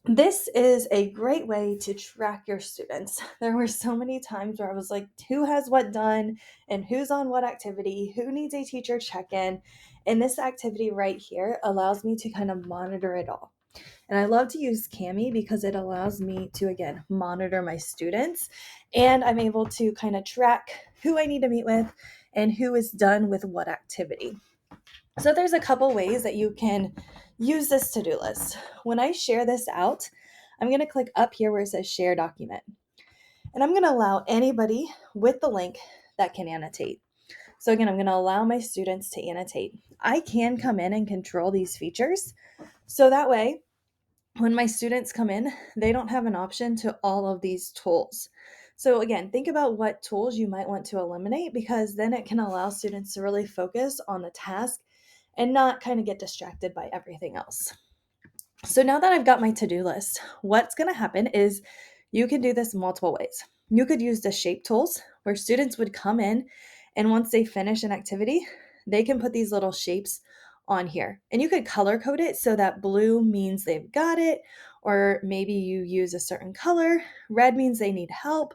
This is a great way to track your students. There were so many times where I was like, who has what done and who's on what activity, who needs a teacher check in. And this activity right here allows me to kind of monitor it all. And I love to use Kami because it allows me to, again, monitor my students. And I'm able to kind of track who I need to meet with and who is done with what activity. So there's a couple ways that you can use this to-do list. When I share this out, I'm going to click up here where it says share document. And I'm going to allow anybody with the link that can annotate. So again, I'm going to allow my students to annotate. I can come in and control these features. So that way, when my students come in, they don't have an option to all of these tools. So again, think about what tools you might want to eliminate, because then it can allow students to really focus on the task and not kind of get distracted by everything else. So now that I've got my to-do list, what's going to happen is you can do this multiple ways. You could use the shape tools where students would come in, and once they finish an activity, they can put these little shapes on here. And you could color code it so that blue means they've got it, or maybe you use a certain color. Red means they need help.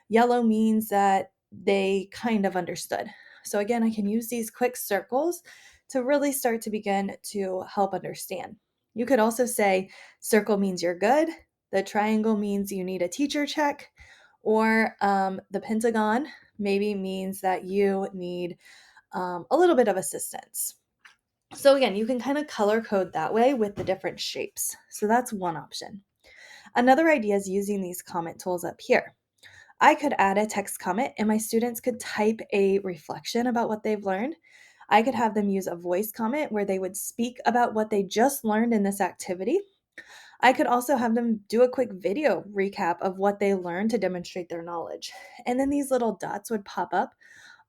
Yellow means that they kind of understood. So again, I can use these quick circles to really start to begin to help understand. You could also say circle means you're good, the triangle means you need a teacher check, or the pentagon maybe means that you need a little bit of assistance. So again, you can kind of color code that way with the different shapes. So that's one option. Another idea is using these comment tools up here. I could add a text comment and my students could type a reflection about what they've learned. I could have them use a voice comment where they would speak about what they just learned in this activity. I could also have them do a quick video recap of what they learned to demonstrate their knowledge. And then these little dots would pop up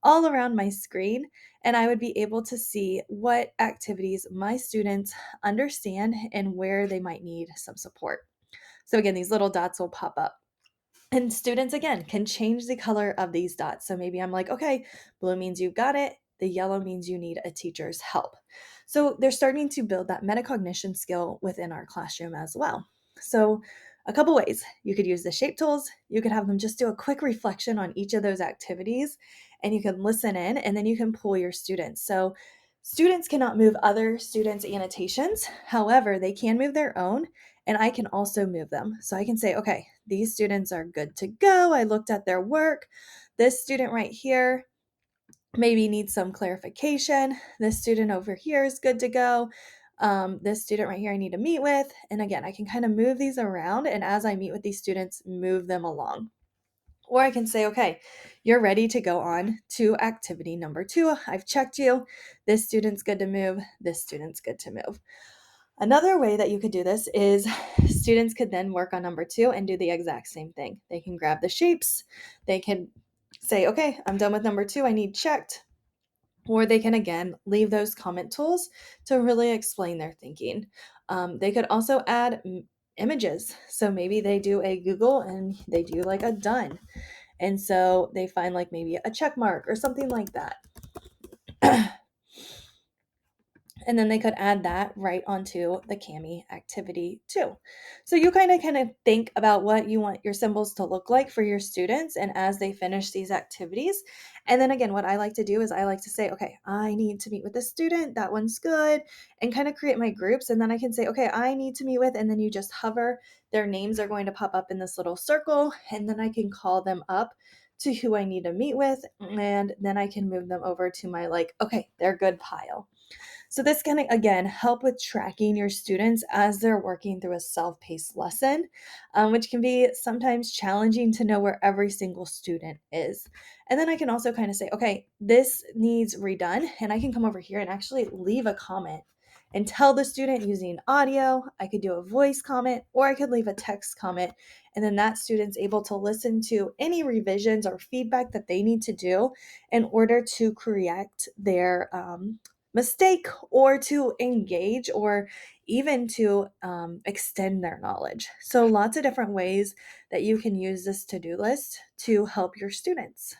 all around my screen, and I would be able to see what activities my students understand and where they might need some support. So again, these little dots will pop up. And students, again, can change the color of these dots. So maybe I'm like, okay, blue means you've got it. The yellow means you need a teacher's help. So they're starting to build that metacognition skill within our classroom as well. So a couple ways. You could use the shape tools. You could have them just do a quick reflection on each of those activities, and you can listen in, and then you can pull your students. So students cannot move other students' annotations. However, they can move their own, and I can also move them. So I can say, okay, these students are good to go. I looked at their work. This student right here maybe needs some clarification. This student over here is good to go. This student right here I need to meet with. And again, I can kind of move these around, and as I meet with these students, move them along. Or I can say, okay, you're ready to go on to activity number 2. I've checked you. This student's good to move. This student's good to move. Another way that you could do this is students could then work on number 2 and do the exact same thing. They can grab the shapes. They can say, okay, I'm done with number 2. I need checked. Or they can, again, leave those comment tools to really explain their thinking. They could also add images. So maybe they do a Google and they do like a done. And so they find like maybe a check mark or something like that. And then they could add that right onto the Kami activity too. So you kind of think about what you want your symbols to look like for your students and as they finish these activities. And then again, what I like to do is I like to say, okay, I need to meet with this student. That one's good. And kind of create my groups. And then I can say, okay, I need to meet with, and then you just hover. Their names are going to pop up in this little circle. And then I can call them up to who I need to meet with. And then I can move them over to my like, okay, they're good pile. So this can, again, help with tracking your students as they're working through a self-paced lesson, which can be sometimes challenging to know where every single student is. And then I can also kind of say, okay, this needs redone, and I can come over here and actually leave a comment and tell the student using audio. I could do a voice comment, or I could leave a text comment, and then that student's able to listen to any revisions or feedback that they need to do in order to correct their mistake, or to engage, or even to extend their knowledge. So lots of different ways that you can use this to-do list to help your students.